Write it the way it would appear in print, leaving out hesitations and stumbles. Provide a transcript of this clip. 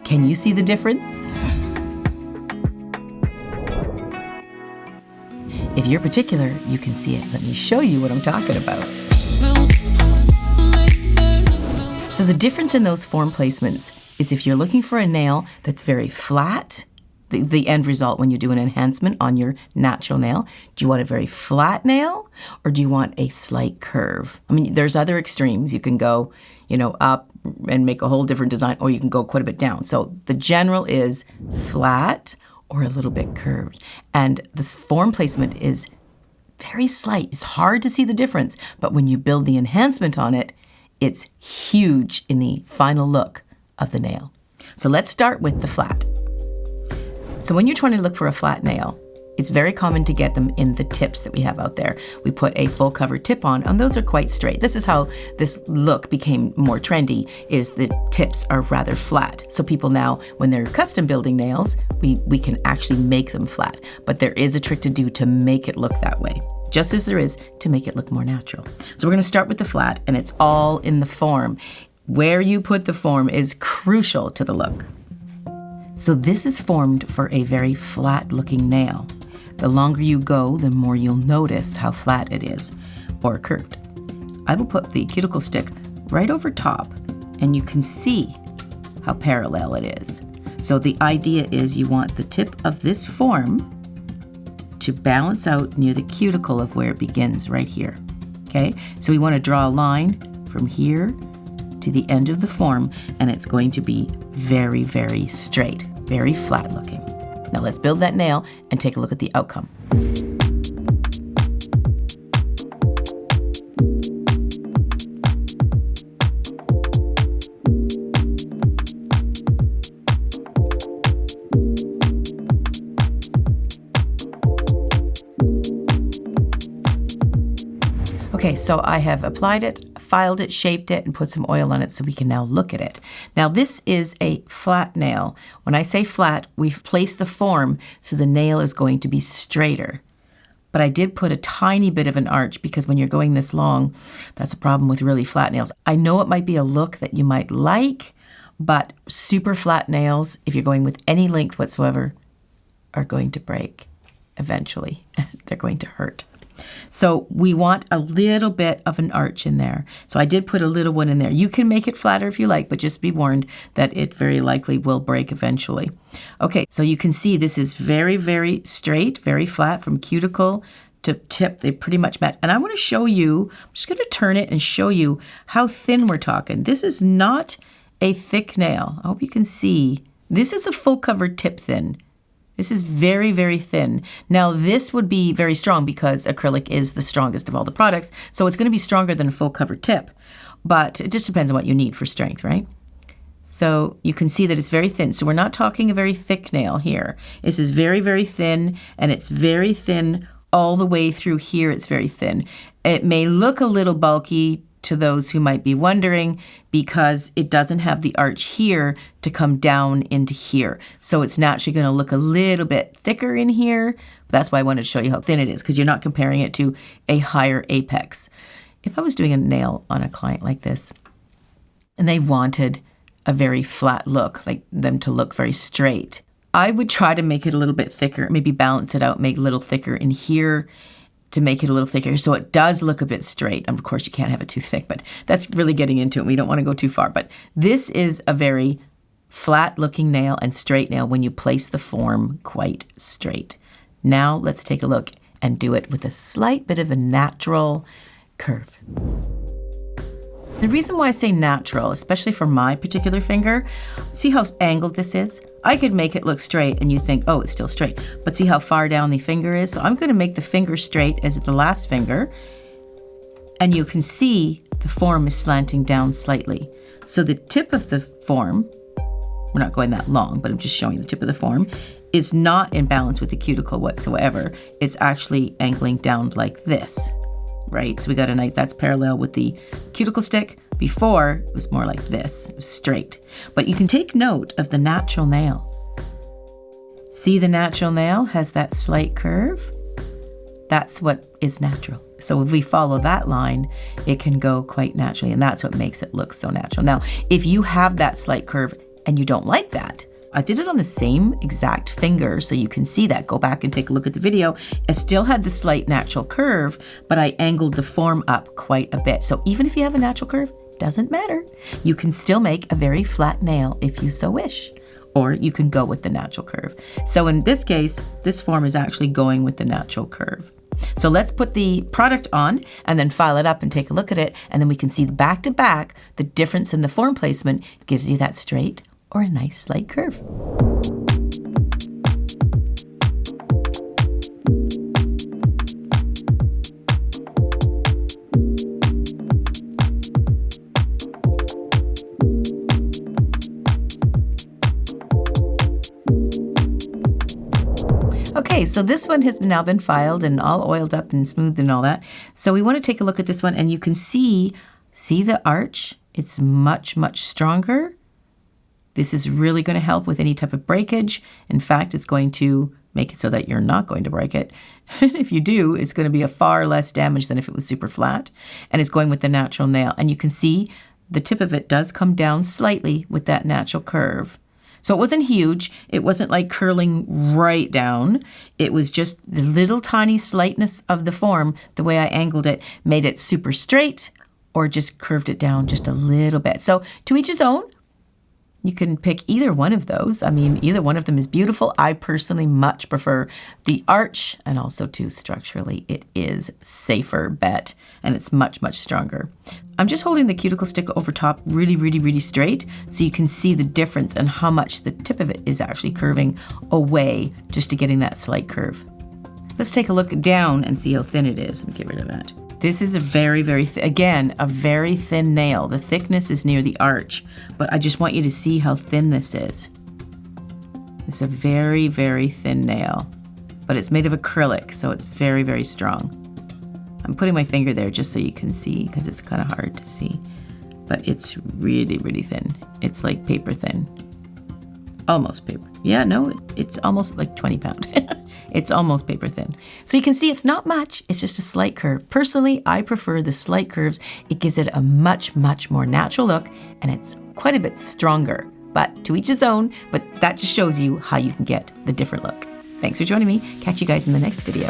Can you see the difference? If you're particular, you can see it. Let me show you what I'm talking about. So the difference in those form placements is if you're looking for a nail that's very flat, the end result when you do an enhancement on your natural nail, do you want a very flat nail or do you want a slight curve? I mean, there's other extremes. You can go, up and make a whole different design, or you can go quite a bit down. So the general is flat or a little bit curved. And this form placement is very slight. It's hard to see the difference, but when you build the enhancement on it, it's huge in the final look of the nail. So let's start with the flat. So when you're trying to look for a flat nail, it's very common to get them in the tips that we have out there. We put a full cover tip on, and those are quite straight. This is how this look became more trendy, is the tips are rather flat. So people now, when they're custom building nails, we can actually make them flat. But there is a trick to do to make it look that way, just as there is to make it look more natural. So we're gonna start with the flat, and it's all in the form. Where you put the form is crucial to the look. So this is formed for a very flat looking nail. The longer you go, the more you'll notice how flat it is, or curved. I will put the cuticle stick right over top, and you can see how parallel it is. So the idea is you want the tip of this form to balance out near the cuticle of where it begins, right here. Okay, so we want to draw a line from here to the end of the form, and it's going to be very, very straight, very flat looking. Now let's build that nail and take a look at the outcome. Okay, so I have applied it, filed it, shaped it, and put some oil on it so we can now look at it. Now this is a flat nail. When I say flat, we've placed the form so the nail is going to be straighter. But I did put a tiny bit of an arch because when you're going this long, that's a problem with really flat nails. I know it might be a look that you might like, but super flat nails, if you're going with any length whatsoever, are going to break eventually. They're going to hurt. So we want a little bit of an arch in there. So I did put a little one in there. You can make it flatter if you like, but just be warned that it very likely will break eventually. Okay, so you can see this is very, very straight, very flat from cuticle to tip. They pretty much match. And I want to show you, I'm just going to turn it and show you how thin we're talking. This is not a thick nail. I hope you can see. This is a full cover tip thin. This is very, very thin. Now this would be very strong because acrylic is the strongest of all the products. So it's going to be stronger than a full cover tip, but it just depends on what you need for strength, right? So you can see that it's very thin. So we're not talking a very thick nail here. This is very, very thin, and it's very thin all the way through here. It's very thin. It may look a little bulky to those who might be wondering because it doesn't have the arch here to come down into here. So it's naturally going to look a little bit thicker in here. That's why I wanted to show you how thin it is, because you're not comparing it to a higher apex. If I was doing a nail on a client like this and they wanted a very flat look, like them to look very straight, I would try to make it a little bit thicker, maybe balance it out, make it a little thicker in here to make it a little thicker so it does look a bit straight. And of course, you can't have it too thick, but that's really getting into it. We don't want to go too far. But this is a very flat looking nail and straight nail when you place the form quite straight. Now let's take a look and do it with a slight bit of a natural curve. The reason why I say natural, especially for my particular finger, see how angled this is? I could make it look straight and you think, oh, it's still straight. But see how far down the finger is? So I'm going to make the finger straight as the last finger. And you can see the form is slanting down slightly. So the tip of the form, we're not going that long, but I'm just showing the tip of the form, is not in balance with the cuticle whatsoever. It's actually angling down like this. Right, so we got a knife that's parallel with the cuticle stick. Before, it was more like this, it was straight. But you can take note of the natural nail. See, the natural nail has that slight curve? That's what is natural. So if we follow that line, it can go quite naturally, and that's what makes it look so natural. Now, if you have that slight curve and you don't like that. I did it on the same exact finger so you can see that. Go back and take a look at the video. It still had the slight natural curve, but I angled the form up quite a bit. So even if you have a natural curve, doesn't matter. You can still make a very flat nail if you so wish, or you can go with the natural curve. So in this case, this form is actually going with the natural curve. So let's put the product on and then file it up and take a look at it. And then we can see back to back, the difference in the form placement gives you that straight or a nice slight curve. Okay, so this one has now been filed and all oiled up and smoothed and all that. So we want to take a look at this one, and you can see the arch? It's much, much stronger. This is really going to help with any type of breakage. In fact, it's going to make it so that you're not going to break it. If you do, it's going to be a far less damage than if it was super flat. And it's going with the natural nail. And you can see the tip of it does come down slightly with that natural curve. So it wasn't huge. It wasn't like curling right down. It was just the little tiny slightness of the form. The way I angled it made it super straight or just curved it down just a little bit. So to each his own. You can pick either one of those. I mean, either one of them is beautiful. I personally much prefer the arch, and also too structurally, it is safer bet, and it's much, much stronger. I'm just holding the cuticle stick over top really, really, really straight so you can see the difference and how much the tip of it is actually curving away just to getting that slight curve. Let's take a look down and see how thin it is. Let me get rid of that. This is a very, very, again, a very thin nail. The thickness is near the arch, but I just want you to see how thin this is. It's a very, very thin nail, but it's made of acrylic, so it's very, very strong. I'm putting my finger there just so you can see because it's kind of hard to see, but it's really, really thin. It's like paper thin. Almost paper. Yeah, no, it's almost like 20 pound. It's almost paper thin. So you can see it's not much, it's just a slight curve. Personally, I prefer the slight curves. It gives it a much, much more natural look, and it's quite a bit stronger. But to each his own, but that just shows you how you can get the different look. Thanks for joining me. Catch you guys in the next video.